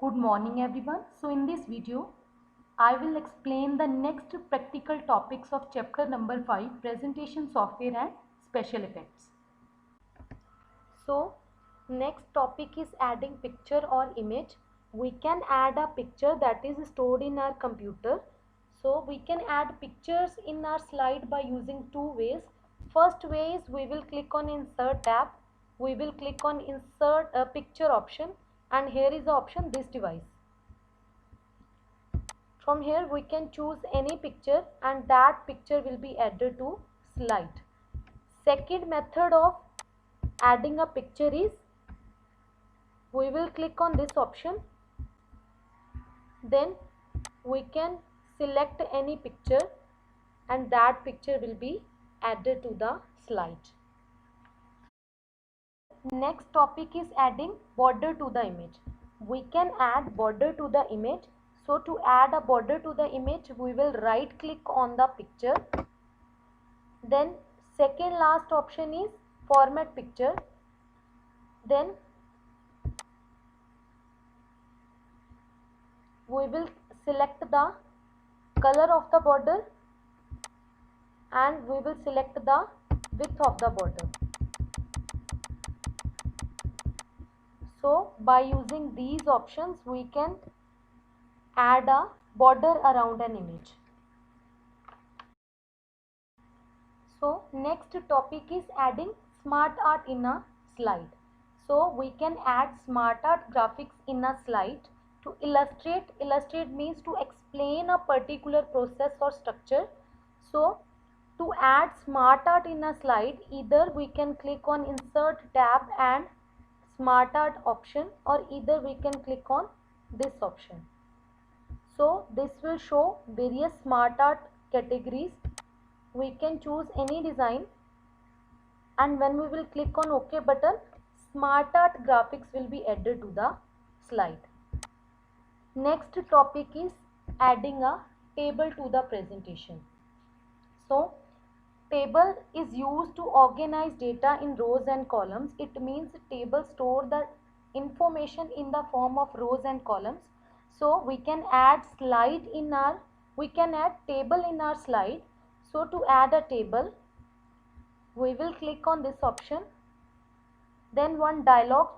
Good morning everyone. So in this video, I will explain the next practical topics of chapter number 5, presentation software and special effects. So next topic is adding picture or image. We can add a picture that is stored in our computer. So we can add pictures in our slide by using two ways. First way is we will click on insert tab. We will click on insert a picture option, and here is the option this device. From here we can choose any picture and that picture will be added to slide. Second method of adding a picture is we will click on this option, then we can select any picture and that picture will be added to the slide. Next topic is adding border to the image. We can add border to the image. So to add a border to the image, we will right click on the picture. Then second last option is format picture. Then we will select the color of the border and we will select the width of the border. So by using these options we can add a border around an image. So next topic is adding smart art in a slide. So we can add smart art graphics in a slide to illustrate. Illustrate means to explain a particular process or structure. So to add smart art in a slide, either we can click on insert tab and smart art option, or either we can click on this option. So this will show various smart art categories. We can choose any design, and when we will click on OK button, smart art graphics will be added to the slide. Next topic is adding a table to the presentation. So table is used to organize data in rows and columns. It means table store the information in the form of rows and columns. So we can add table in our slide. So to add a table, we will click on this option. Then one dialog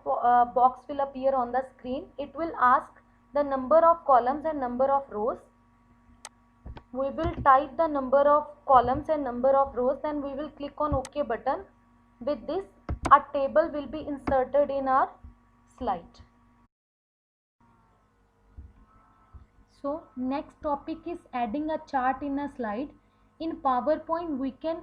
box will appear on the screen. It will ask the number of columns and number of rows. We will type the number of columns and number of rows, then we will click on OK button. With this, a table will be inserted in our slide. So next topic is adding a chart in a slide. In PowerPoint, we can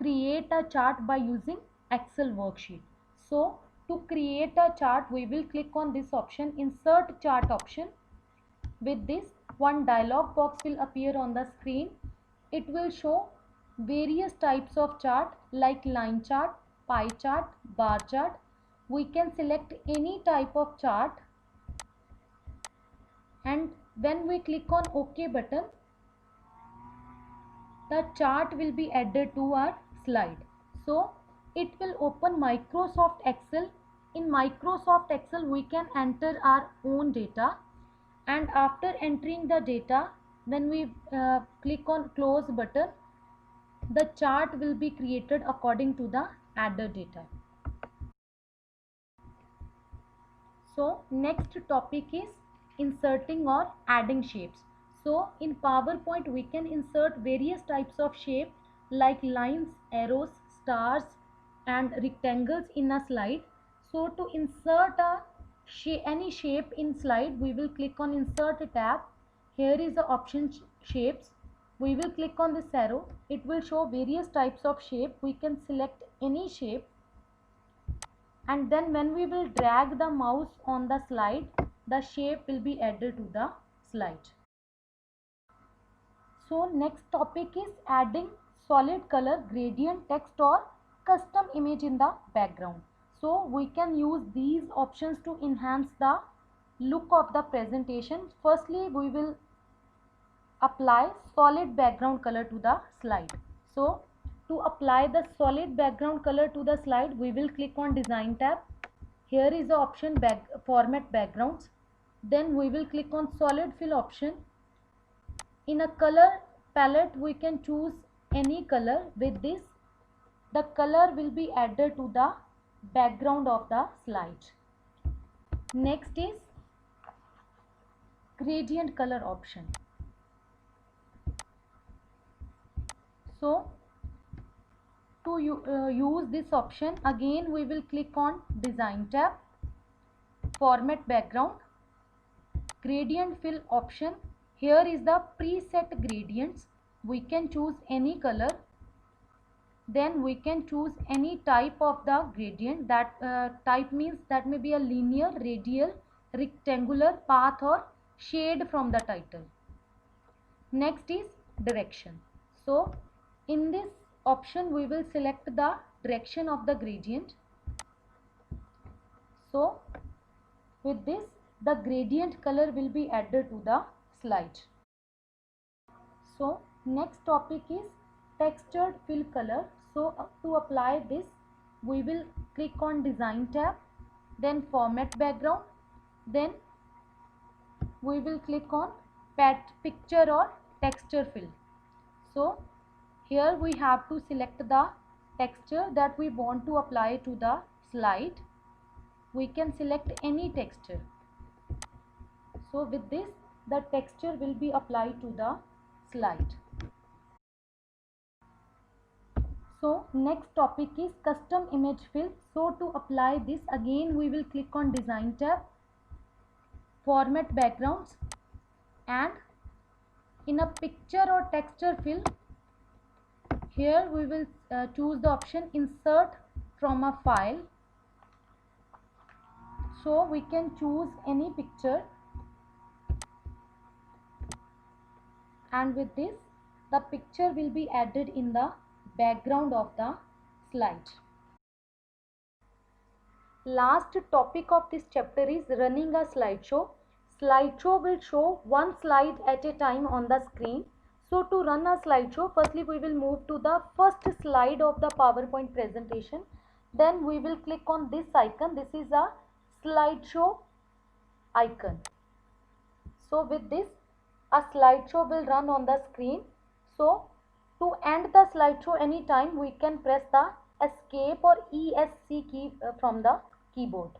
create a chart by using Excel worksheet. So to create a chart, we will click on this option, insert chart option. With this, one dialog box will appear on the screen. It will show various types of chart like line chart, pie chart, bar chart. We can select any type of chart, and when we click on OK button, the chart will be added to our slide. So it will open Microsoft Excel. In Microsoft Excel, we can enter our own data, and after entering the data, when we click on close button, the chart will be created according to the added data. So next topic is inserting or adding shapes. So in PowerPoint we can insert various types of shape like lines, arrows, stars and rectangles in a slide. So to insert any shape in slide, we will click on insert tab. Here is the option shapes. We will click on this arrow. It will show various types of shape. We can select any shape, and then when we will drag the mouse on the slide, the shape will be added to the slide. So next topic is adding solid color, gradient, text or custom image in the background. So we can use these options to enhance the look of the presentation. Firstly, we will apply solid background color to the slide. So to apply the solid background color to the slide, we will click on design tab. Here is the option format backgrounds. Then we will click on solid fill option. In a color palette we can choose any color. With this, the color will be added to the background of the slide. Next is gradient color option. So to use this option, again we will click on design tab, format background, gradient fill option. Here is the preset gradients. We can choose any color. Then we can choose any type of the gradient. That type means that may be a linear, radial, rectangular, path or shade from the title. Next is direction. So in this option we will select the direction of the gradient. So with this, the gradient color will be added to the slide. So next topic is textured fill color. So to apply this, we will click on design tab, then format background, then we will click on picture or texture fill. So here we have to select the texture that we want to apply to the slide. We can select any texture. So with this, the texture will be applied to the slide. So next topic is custom image fill. So to apply this, again we will click on design tab, format backgrounds, and in a picture or texture fill, here we will choose the option insert from a file. So we can choose any picture, and with this, the picture will be added in the background of the slide. Last topic of this chapter is running a slideshow. Slideshow will show one slide at a time on the screen. So to run a slideshow, firstly we will move to the first slide of the PowerPoint presentation. Then we will click on this icon. This is a slideshow icon. So with this, a slideshow will run on the screen. So to end the slideshow anytime, we can press the escape or ESC key from the keyboard.